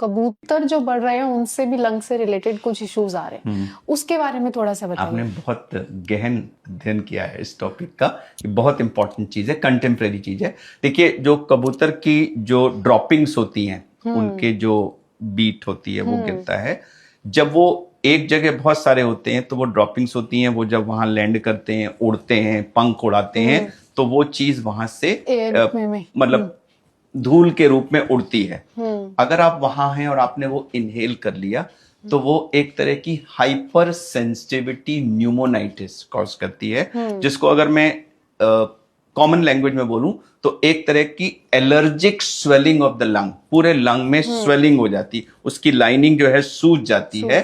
कबूतर जो बढ़ रहे हैं उनसे भी लंग से रिलेटेड कुछ इश्यूज आ रहे हैं, उसके बारे में थोड़ा सा बताइए। आपने बहुत गहन अध्ययन किया है इस टॉपिक का, ये बहुत इंपॉर्टेंट चीज है, कंटेम्प्रेरी चीज है। देखिए, जो कबूतर की जो ड्रॉपिंग्स होती हैं, उनके जो बीट होती है वो गिरता है, जब वो एक जगह बहुत सारे होते हैं तो वो ड्रॉपिंग्स होती हैं, वो जब वहां लैंड करते हैं, उड़ते हैं, पंख उड़ाते हैं, तो वो चीज वहां से मतलब धूल के रूप में उड़ती है। अगर आप वहां हैं और आपने वो इनहेल कर लिया तो वो एक तरह की हाइपर सेंसिटिविटी न्यूमोनाइटिस कॉज करती है, जिसको अगर मैं कॉमन लैंग्वेज में बोलूं तो एक तरह की allergic swelling of the lung, पूरे लंग में स्वेलिंग हो जाती, उसकी लाइनिंग जो है सूज जाती है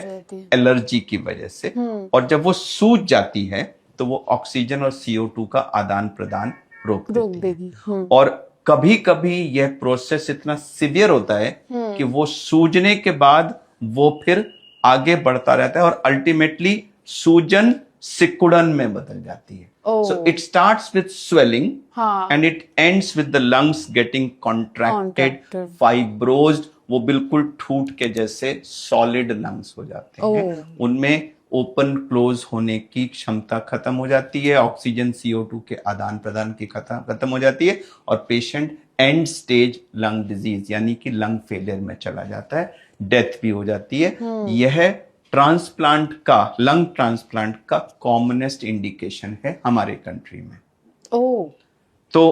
एलर्जी की वजह से। और जब वो सूज जाती है तो वो ऑक्सीजन और CO2 का आदान प्रदान रोक देती है। और कभी कभी यह प्रोसेस इतना सिवियर होता है कि वो सूजने के बाद वो फिर आगे बढ़ता रहता है और अल्टीमेटली सूजन सिकुड़न में बदल जाती है। So it starts with swelling and it ends with the lungs getting contracted, fibrosed, वो बिल्कुल ठूट के जैसे सॉलिड लंग्स हो जाते हैं। उनमें ओपन क्लोज होने की क्षमता खत्म हो जाती है, ऑक्सीजन CO2 के आदान प्रदान की खत्म हो जाती है, और patient and stage lung disease यानी कि लंग फेलियर में चला जाता है, डेथ भी हो जाती है। यह ट्रांसप्लांट का, लंग ट्रांसप्लांट का कॉमनेस्ट इंडिकेशन है हमारे कंट्री में। तो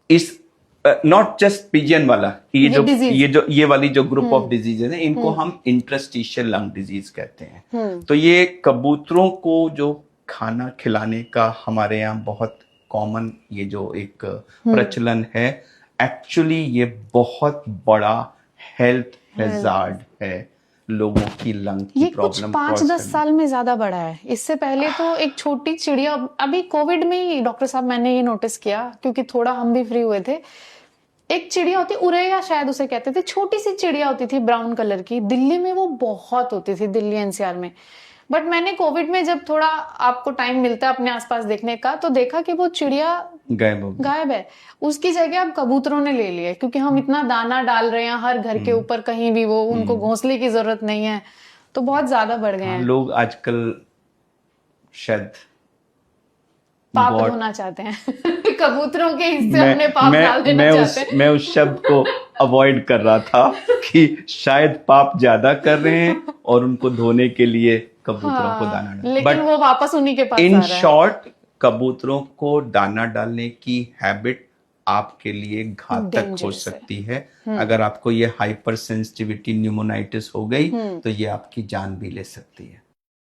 इस नॉट जस्ट पिजियन वाला, ये वाली जो ग्रुप ऑफ डिजीज है, इनको हम इंटरस्टिशियल लंग डिजीज कहते हैं। तो ये कबूतरों को जो खाना खिलाने का हमारे यहाँ बहुत कॉमन ये जो एक प्रचलन है, एक्चुअली ये बहुत बड़ा हेल्थ हैजार्ड है लोगों की लंग की प्रॉब्लम। ये कुछ 5-10 साल में ज्यादा बढ़ा है। इससे पहले तो एक छोटी चिड़िया, अभी कोविड में ही डॉक्टर साहब मैंने ये नोटिस किया, क्योंकि थोड़ा हम भी फ्री हुए थे। एक चिड़िया होती, उरेया शायद उसे कहते थे, छोटी सी चिड़िया होती थी ब्राउन कलर की, दिल्ली में वो बहुत होती थी, दिल्ली NCR में। बट मैंने कोविड में जब थोड़ा आपको टाइम मिलता है अपने आसपास देखने का, तो देखा कि वो चिड़िया गायब है। उसकी जगह अब कबूतरों ने ले लिया, क्योंकि हम इतना दाना डाल रहे हैं हर घर के ऊपर, कहीं भी वो, उनको घोंसले की जरूरत नहीं है, तो बहुत ज्यादा बढ़ गए हैं। लोग आजकल शायद पाप होना चाहते हैं कबूतरों के हिस्से अपने पाप डाल देना चाहते हैं। मैं उस शब्द को अवॉइड कर रहा था कि शायद पाप ज्यादा कर रहे हैं और उनको धोने के लिए कबूतरों को दाना डालना, लेकिन वो वापस उन्हीं के पास आ रहा है। इन शॉर्ट, कबूतरों को दाना डालने की हैबिट आपके लिए घातक हो सकती है। अगर आपको ये हाइपर सेंसिटिविटी न्यूमोनाइटिस हो गई तो ये आपकी जान भी ले सकती है।